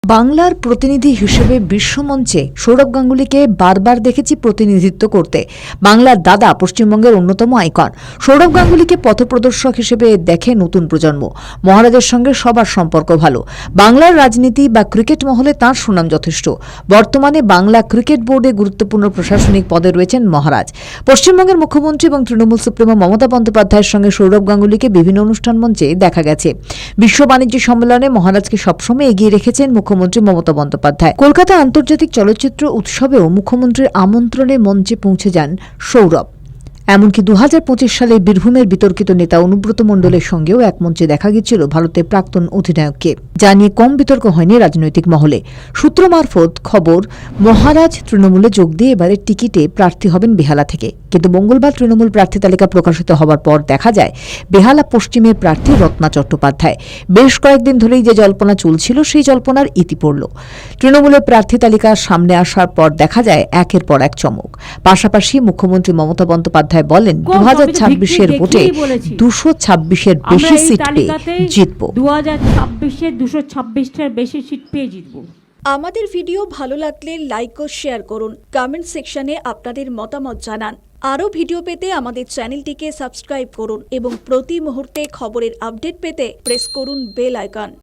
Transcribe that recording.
বাংলার প্রতিনিধি হিসেবে বিশ্বমঞ্চে সৌরভ গাঙ্গুলিকে বারবার দেখেছি প্রতিনিধিত্ব করতে। বাংলার দাদা, পশ্চিমবঙ্গের অন্যতম আইকন। সৌরভ গাঙ্গুলিকে পথপ্রদর্শক হিসেবে দেখে নতুন প্রজন্ম। মহারাজের সঙ্গে সবার সম্পর্ক ভালো। বাংলার রাজনীতি বা ক্রিকেট মহলে তাঁর সুনাম যথেষ্ট। বর্তমানে বাংলা ক্রিকেট বোর্ডে গুরুত্বপূর্ণ প্রশাসনিক পদে রয়েছেন মহারাজ। পশ্চিমবঙ্গের মুখ্যমন্ত্রী এবং তৃণমূল সুপ্রিমো মমতা বন্দ্যোপাধ্যায়ের সঙ্গে সৌরভ গাঙ্গুলিকে বিভিন্ন অনুষ্ঠান মঞ্চে দেখা গেছে। বিশ্ব বাণিজ্য সম্মেলনে মহারাজকে সবসময় এগিয়ে রেখেছেন মুখ্যমন্ত্রী মমতা বন্দ্যোপাধ্যায়। কলকাতা আন্তর্জাতিক চলচ্চিত্র উৎসবেও মুখ্যমন্ত্রীর আমন্ত্রণে মঞ্চে পৌঁছে যান সৌরভ। এমনকি 2025 সালে বীরভূমের বিতর্কিত নেতা অনুব্রত মণ্ডলের সঙ্গেও এক মঞ্চে দেখা গিয়েছিল ভারতের প্রাক্তন অধিনায়ককে, যা নিয়ে কম বিতর্ক হয়নি রাজনৈতিক মহলে। সূত্র মারফত খবর, মহারাজ তৃণমূলে যোগ দিয়ে এবারের টিকিটে প্রার্থী হবেন বেহালা থেকে। কিন্তু মঙ্গলবার তৃণমূল প্রার্থী তালিকা প্রকাশিত হওয়ার পর দেখা যায় বেহালা পশ্চিমের প্রার্থী রত্না চট্টোপাধ্যায়। বেশ কয়েকদিন ধরেই যে জল্পনা চলছিল, সেই জল্পনার ইতি পড়ল। তৃণমূলের প্রার্থী তালিকা সামনে আসার পর দেখা যায় একের পর এক চমক। পাশাপাশি মুখ্যমন্ত্রী মমতা বন্দ্যোপাধ্যায় বলেন, 2026-এর ভোটে 226-এর বেশি সিট পেয়ে জিতব। 2026-এ 226টার বেশি সিট পেয়ে জিতব। আমাদের ভিডিও ভালো লাগলে লাইক ও শেয়ার করুন। কমেন্ট সেকশনে আপনাদের মতামত জানান। আরও ভিডিও পেতে আমাদের চ্যানেলটিকে সাবস্ক্রাইব করুন এবং প্রতি মুহূর্তে খবরের আপডেট পেতে প্রেস করুন বেল আইকন।